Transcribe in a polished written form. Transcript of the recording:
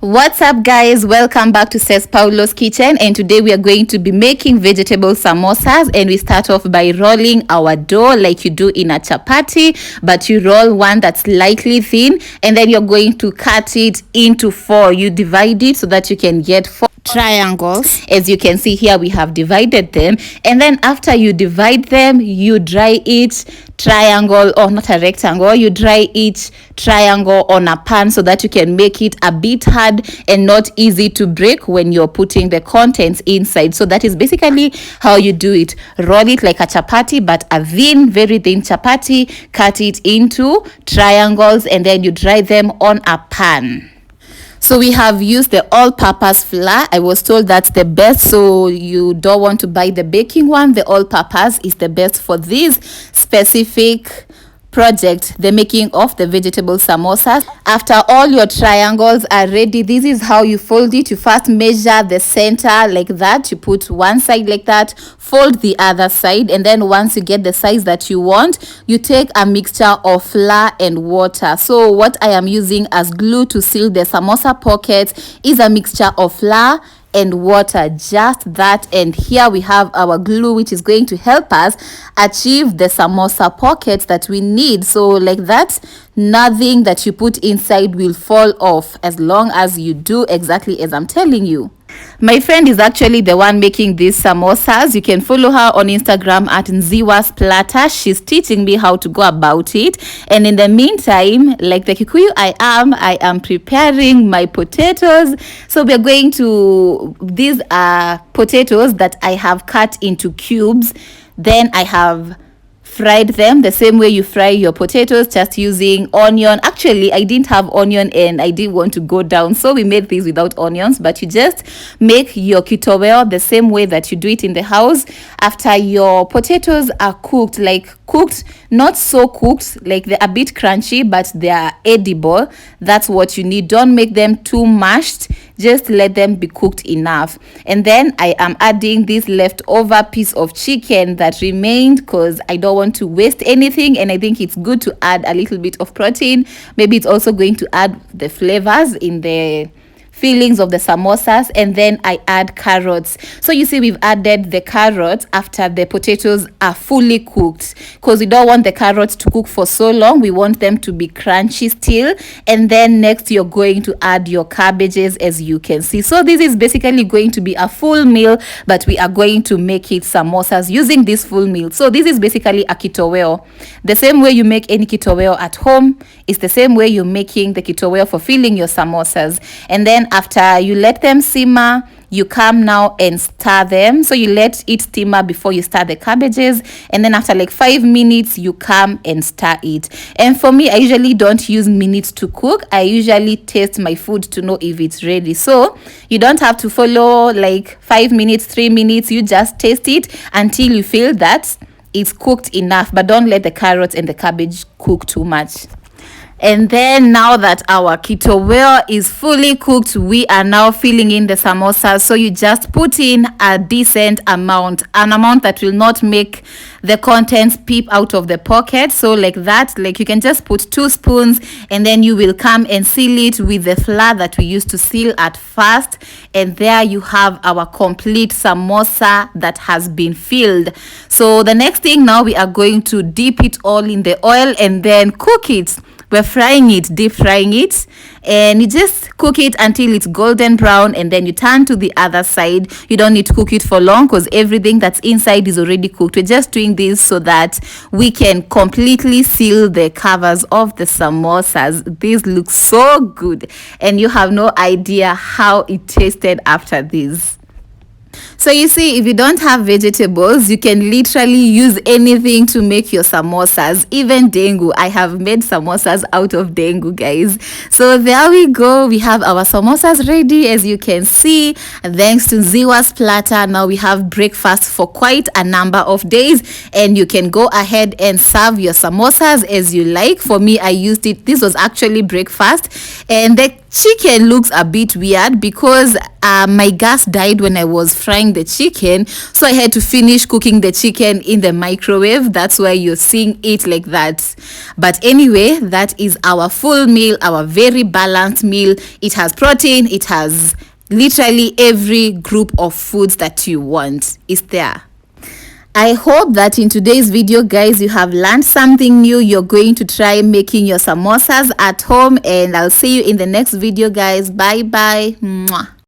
What's up, guys? Welcome back to Says Paulo's Kitchen, and today we are going to be making vegetable samosas. And we start off by rolling our dough like you do in a chapati, but you roll one that's slightly thin, and then you're going to cut it into four. You divide it so that you can get four triangles. As you can see here, we have divided them, and then after you divide them, you dry each triangle, or not a rectangle, you dry each triangle on a pan so that you can make it a bit hard and not easy to break when you're putting the contents inside. So that is basically how you do it. Roll it like a chapati, but a thin, very thin chapati. Cut it into triangles, and then you dry them on a pan. So we have used the all-purpose flour. I was told that's the best, so you don't want to buy the baking one. The all-purpose is the best for this specific project, the making of the vegetable samosas. After all your triangles are ready, this is how you fold it. You first measure the center like that. You put one side like that, fold the other side, and then once you get the size that you want, you take a mixture of flour and water. So what I am using as glue to seal the samosa pockets is a mixture of flour and water, just that. And here we have our glue, which is going to help us achieve the samosa pockets that we need. So like that, nothing that you put inside will fall off as long as you do exactly as I'm telling you. My friend is actually the one making these samosas. You can follow her on Instagram at Nziwa's Platter. She's teaching me how to go about it. And in the meantime, like the Kikuyu I am preparing my potatoes. So we're going to, these are potatoes that I have cut into cubes. Then I have fried them the same way you fry your potatoes, just using onion. Actually, I didn't have onion and I didn't want to go down, so we made these without onions. But you just make your kitoweo the same way that you do it in the house. After your potatoes are cooked, like cooked, not so cooked, like they're a bit crunchy, but they are edible. That's what you need. Don't make them too mashed. Just let them be cooked enough. And then I am adding this leftover piece of chicken that remained, because I don't want to waste anything, and I think it's good to add a little bit of protein. Maybe it's also going to add the flavors in the fillings of the samosas. And then I add carrots. So you see, we've added the carrots after the potatoes are fully cooked, because we don't want the carrots to cook for so long. We want them to be crunchy still. And then next, you're going to add your cabbages, as you can see. So this is basically going to be a full meal, but we are going to make it samosas using this full meal. So this is basically a kitoweo. The same way you make any kitoweo at home is the same way you're making the kitoweo for filling your samosas. And then after you let them simmer, you come now and stir them. So you let it simmer before you stir the cabbages, and then after like 5 minutes, you come and stir it. And for me, I usually don't use minutes to cook. I usually taste my food to know if it's ready. So you don't have to follow like 5 minutes, 3 minutes. You just taste it until you feel that it's cooked enough, but don't let the carrots and the cabbage cook too much. And then now that our kitoweo is fully cooked, we are now filling in the samosas. So you just put in a decent amount, an amount that will not make the contents peep out of the pocket. So like that, like you can just put 2 spoons, and then you will come and seal it with the flour that we used to seal at first. And there you have our complete samosa that has been filled. So the next thing now, we are going to dip it all in the oil and then cook it. We're frying it, deep frying it, and you just cook it until it's golden brown, and then you turn to the other side. You don't need to cook it for long, because everything that's inside is already cooked. We're just doing this so that we can completely seal the covers of the samosas. This looks so good, and you have no idea how it tasted after this. So you see, if you don't have vegetables, you can literally use anything to make your samosas, even dengu. I have made samosas out of dengu, guys. So there we go. We have our samosas ready, as you can see. Thanks to Nziwa's Platter, now we have breakfast for quite a number of days, and you can go ahead and serve your samosas as you like. For me, I used it. This was actually breakfast, and the chicken looks a bit weird because my gas died when I was frying the chicken, so I had to finish cooking the chicken in the microwave. That's why you're seeing it like that. But anyway, that is our full meal, our very balanced meal. It has protein, it has literally every group of foods that you want is there. I hope that in today's video, guys, you have learned something new. You're going to try making your samosas at home, and I'll see you in the next video, guys. Bye bye. Mwah.